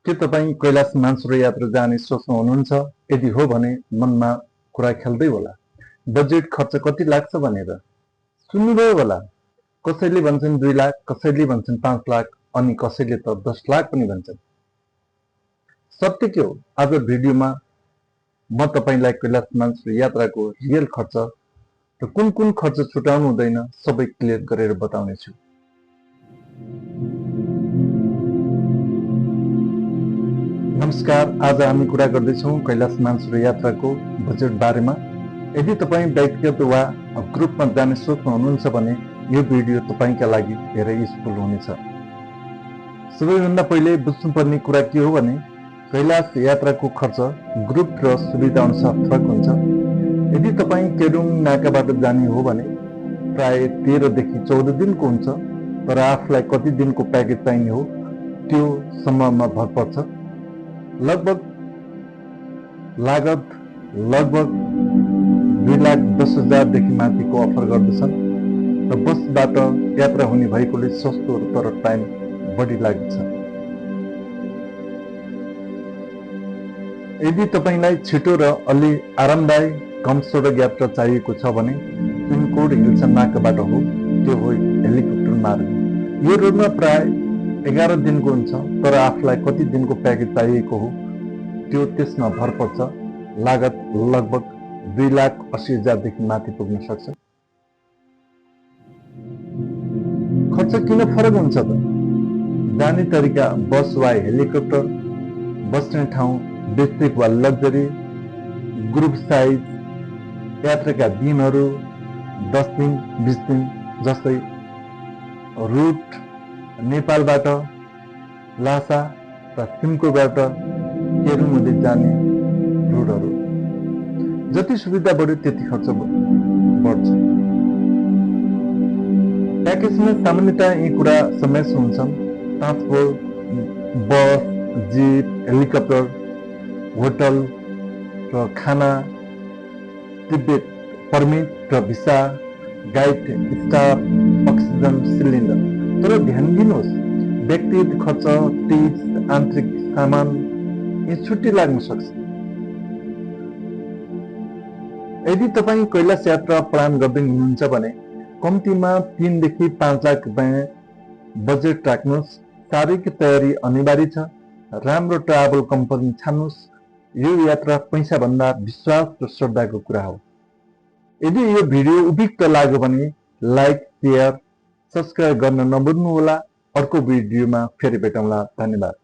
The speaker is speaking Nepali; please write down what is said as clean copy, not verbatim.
के तपाईँ कैलाश मानसरोवर यात्रा जाने सोच्नु हुनुहुन्छ? यदि हो भने मनमा कुरा खेल्दै होला, बजेट खर्च कति लाग्छ भनेर सुन्नुभयो होला। कसैले भन्छन् 2 लाख, कसैले भन्छन् 5 लाख, अनि कसैले त 10 लाख पनि भन्छन्। सत्य के हो? आज भिडियोमा म तपाईलाई कैलाश मानसरोवर यात्राको रियल खर्च र कुन खर्च छुटाउनु हुँदैन सबै क्लियर गरेर बताउने छु। नमस्कार, आज हामी कुरा गर्दैछौँ कैलाश मानसरोवर यात्राको बजेट बारेमा। यदि तपाईँ व्यक्तिगत वा ग्रुपमा जाने सोच्नु हुनुहुन्छ भने यो भिडियो तपाईँका लागि धेरै युजफुल हुनेछ। सबैभन्दा पहिले बुझ्नुपर्ने कुरा के हो भने कैलाश यात्राको खर्च ग्रुप र सुविधा अनुसार फरक हुन्छ। यदि तपाईँ केरुङ नाकाबाट जाने हो भने प्राय 13 देखि 14 दिनको हुन्छ, तर आफूलाई कति दिनको प्याकेज चाहिने हो त्यो सम्ममा भर पर्छ। लागत लगभग 2,10,000 देखि माथिको अफर गर्दछन् र बसबाट यात्रा हुने भएकोले सस्तो तर टाइम बढी लाग्छ। यदि तपाईलाई छिटो र अलि आरामदायक कम सडक यात्रा चाहिएको छ भने पिनकोड हिल्स नाकाबाट हो, त्यो हो हेलिकप्टर मार्ग। यो रोडमा प्राय 11 दिनको हुन्छ, तर आफूलाई कति दिनको प्याकेज चाहिएको हो त्यो त्यसमा भर पर्छ। लागत लगभग 2,80,000 देखि माथि पुग्न सक्छ। खर्च किन फरक हुन्छ त? जाने तरिका बस वा हेलिकप्टर, बस्ने ठाउँ बेसिक वा लग्जरी, ग्रुप साइज, यात्राका दिनहरू 10 दिन 20 दिन, जस्तै रुट नेपालबाट लासा र सिमकोबाट केरुङ हुँदै जाने रुटहरू। जति सुविधा बढ्यो त्यति खर्च बढ्छ। प्याकेजमा सामान्यतया यी कुरा समावेश हुन्छन्: ट्रान्सपोर्ट, बस, जिप, हेलिकप्टर, होटल र खाना, तिब्बत पर्मिट र visa, guide staff, oxygen cylinder. तर ध्यान दिनुहोस्, व्यक्तिगत खर्च, टिप्स, आन्तरिक सामान यी छुट्टै लाग्न सक्छ। यदि तपाईँ कैलाश यात्रा प्लान गर्दै हुनुहुन्छ भने कम्तीमा 3 देखि 5 लाख रुपैयाँ बजेट राख्नुहोस्। शारीरिक तयारी अनिवार्य छ। राम्रो ट्राभल कम्पनी छान्नुहोस्। यो यात्रा पैसाभन्दा विश्वास र श्रद्धाको कुरा हो। यदि यो भिडियो उपयुक्त लाग्यो भने लाइक, शेयर, सब्स्क्राइब गर्न नभुल्नुहोला। अर्को भिडियोमा फेरि भेटौँला। धन्यवाद।